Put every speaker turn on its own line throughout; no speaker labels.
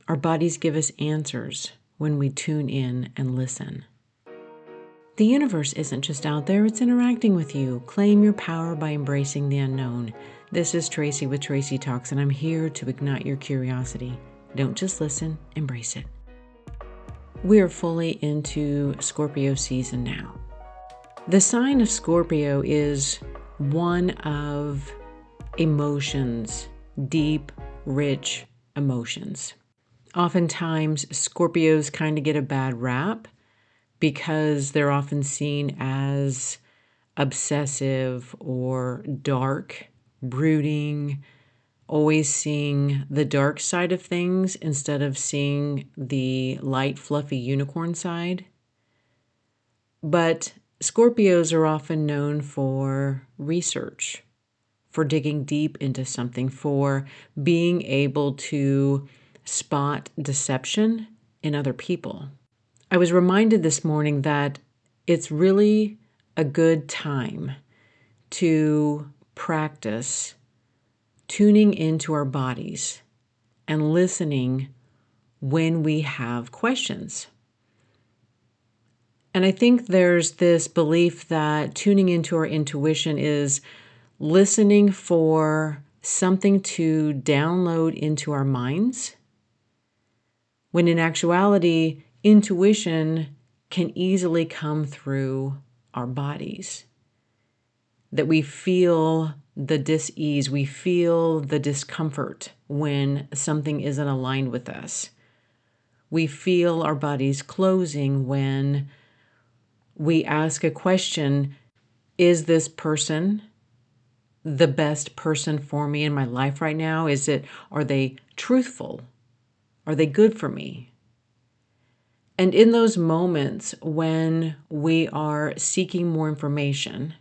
Our bodies give us answers when we tune in and listen. The universe isn't just out there, it's interacting with you. Claim your power by embracing the unknown. This is Tracy with Tracy Talks, and I'm here to ignite your curiosity. Don't just listen, embrace it. We are fully into Scorpio season now. The sign of Scorpio is one of emotions, deep, rich emotions. Oftentimes, Scorpios kind of get a bad rap because they're often seen as obsessive or dark, brooding, always seeing the dark side of things instead of seeing the light, fluffy unicorn side. But Scorpios are often known for research, for digging deep into something, for being able to spot deception in other people. I was reminded this morning that it's really a good time to practice tuning into our bodies and listening when we have questions. And I think there's this belief that tuning into our intuition is listening for something to download into our minds, when in actuality, intuition can easily come through our bodies. That we feel the dis-ease, we feel the discomfort when something isn't aligned with us. We feel our bodies closing when we ask a question, is this person the best person for me in my life right now? Are they truthful? Are they good for me? And in those moments when we are seeking more information,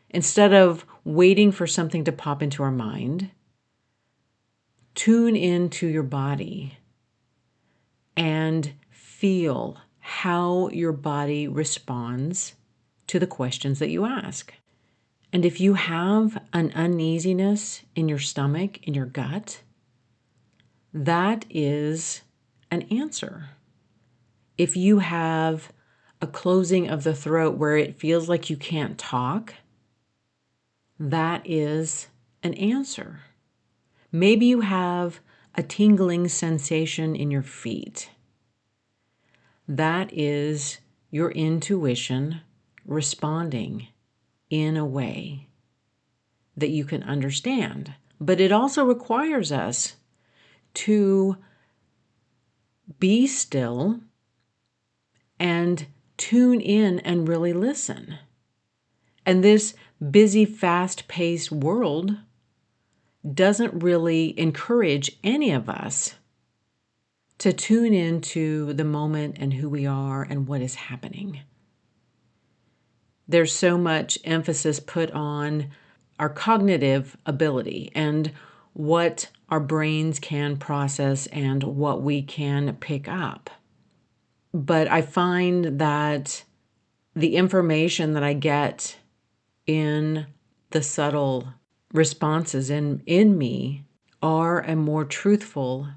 instead of waiting for something to pop into our mind, tune into your body and feel how your body responds to the questions that you ask. And if you have an uneasiness in your stomach, in your gut, that is an answer. If you have a closing of the throat where it feels like you can't talk, that is an answer. Maybe you have a tingling sensation in your feet. That is your intuition responding in a way that you can understand. But it also requires us to be still and tune in and really listen. And this busy, fast-paced world doesn't really encourage any of us to tune into the moment and who we are and what is happening. There's so much emphasis put on our cognitive ability and what our brains can process and what we can pick up. But I find that the information that I get in the subtle responses in me are a more truthful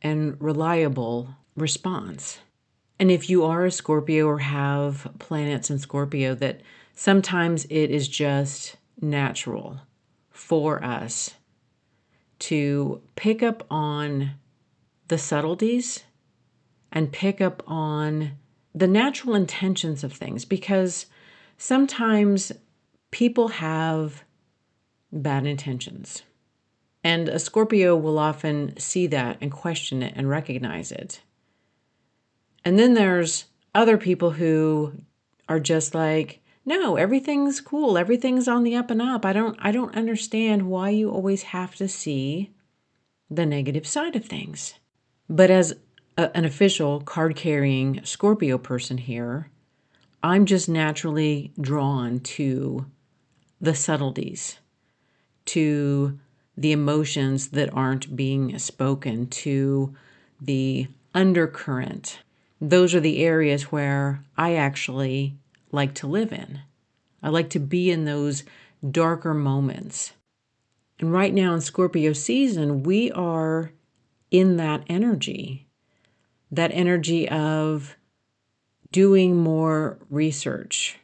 and reliable response. And if you are a Scorpio or have planets in Scorpio, that sometimes it is just natural for us to pick up on the subtleties and pick up on the natural intentions of things, because sometimes people have bad intentions. And a Scorpio will often see that and question it and recognize it. And then there's other people who are just like, no, everything's cool. Everything's on the up and up. I don't understand why you always have to see the negative side of things. But as an official card-carrying Scorpio person here, I'm just naturally drawn to the subtleties, to the emotions that aren't being spoken, to the undercurrent. Those are the areas where I actually like to live in. I like to be in those darker moments. And right now in Scorpio season, we are in that energy. that energy of doing more research,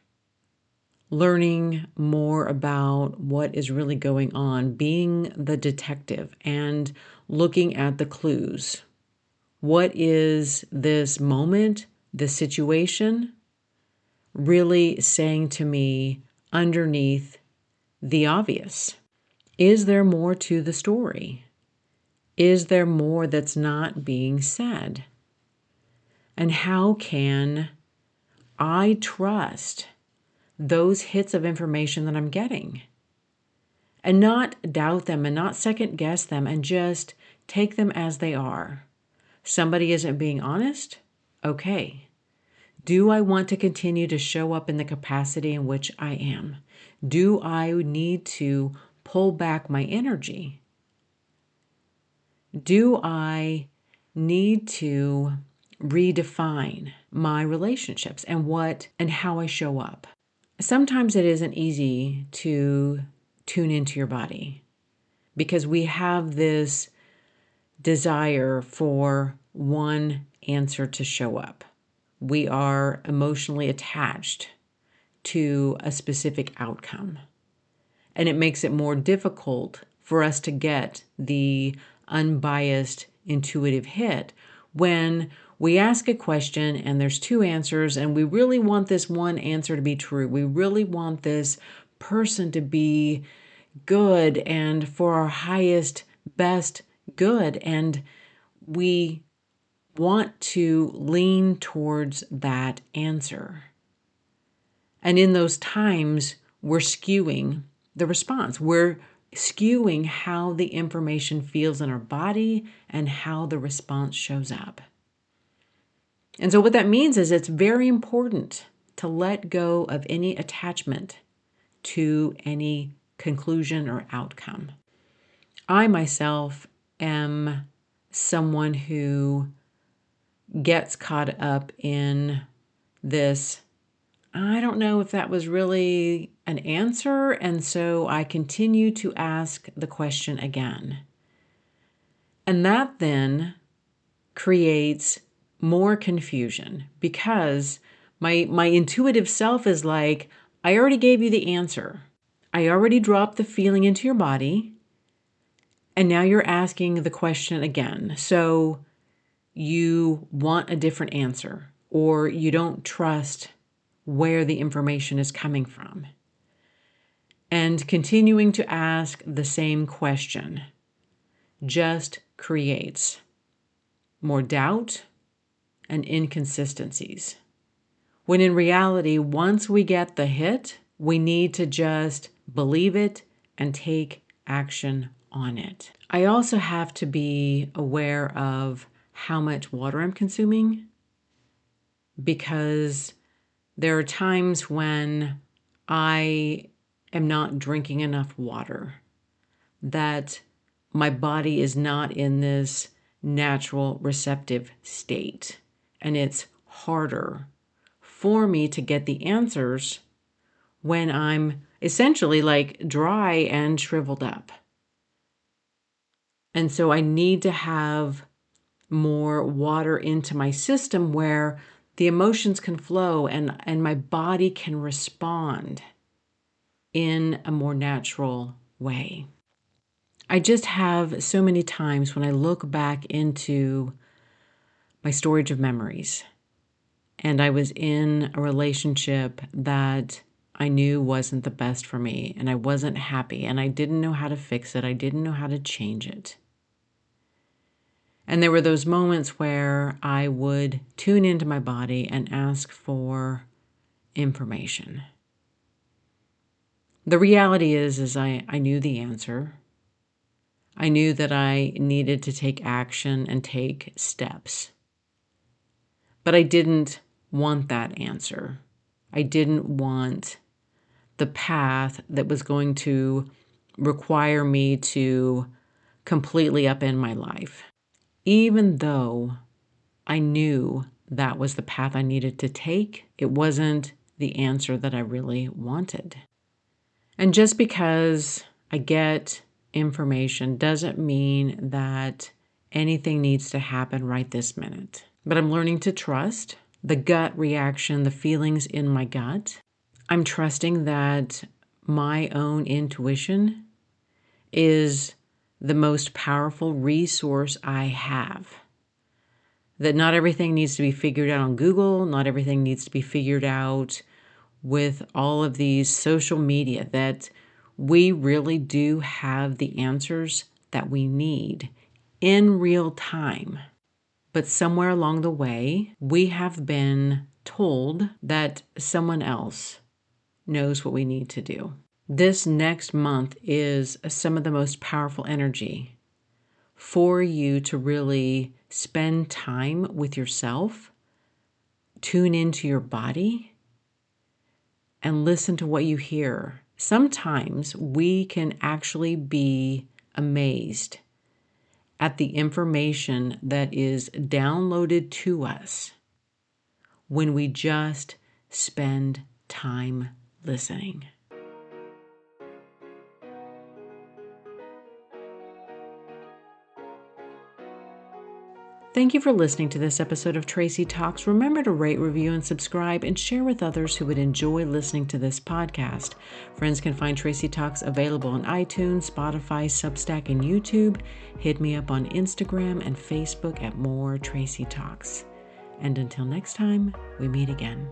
learning more about what is really going on, being the detective and looking at the clues. What is this moment, this situation, really saying to me underneath the obvious? Is there more to the story? Is there more that's not being said? And how can I trust those hits of information that I'm getting and not doubt them and not second guess them and just take them as they are? Somebody isn't being honest? Okay. Do I want to continue to show up in the capacity in which I am? Do I need to pull back my energy? Do I need to redefine my relationships and what and how I show up? Sometimes it isn't easy to tune into your body because we have this desire for one answer to show up. We are emotionally attached to a specific outcome. And it makes it more difficult for us to get the unbiased intuitive hit when we ask a question and there's two answers and we really want this one answer to be true. We really want this person to be good and for our highest, best good. And we want to lean towards that answer. And in those times, we're skewing the response. We're skewing how the information feels in our body and how the response shows up. And so what that means is it's very important to let go of any attachment to any conclusion or outcome. I myself am someone who gets caught up in this, I don't know if that was really an answer, and so I continue to ask the question again. And that then creates more confusion because my intuitive self is like, I already gave you the answer. I already dropped the feeling into your body, and now you're asking the question again. So you want a different answer, or you don't trust where the information is coming from. And continuing to ask the same question just creates more doubt and inconsistencies. When in reality, once we get the hit, we need to just believe it and take action on it. I also have to be aware of how much water I'm consuming because there are times when I am not drinking enough water, that my body is not in this natural receptive state, and it's harder for me to get the answers when I'm essentially like dry and shriveled up. And so I need to have more water into my system where the emotions can flow and my body can respond in a more natural way. I just have so many times when I look back into my storage of memories and I was in a relationship that I knew wasn't the best for me and I wasn't happy and I didn't know how to fix it. I didn't know how to change it. And there were those moments where I would tune into my body and ask for information. The reality is I knew the answer. I knew that I needed to take action and take steps. But I didn't want that answer. I didn't want the path that was going to require me to completely upend my life. Even though I knew that was the path I needed to take, it wasn't the answer that I really wanted. And just because I get information doesn't mean that anything needs to happen right this minute. But I'm learning to trust the gut reaction, the feelings in my gut. I'm trusting that my own intuition is the most powerful resource I have. That not everything needs to be figured out on Google, not everything needs to be figured out with all of these social media, that we really do have the answers that we need in real time. But somewhere along the way, we have been told that someone else knows what we need to do. This next month is some of the most powerful energy for you to really spend time with yourself, tune into your body, and listen to what you hear. Sometimes we can actually be amazed at the information that is downloaded to us when we just spend time listening. Thank you for listening to this episode of Tracy Talks. Remember to rate, review, and subscribe, and share with others who would enjoy listening to this podcast. Friends can find Tracy Talks available on iTunes, Spotify, Substack, and YouTube. Hit me up on Instagram and Facebook at More Tracy Talks. And until next time, we meet again.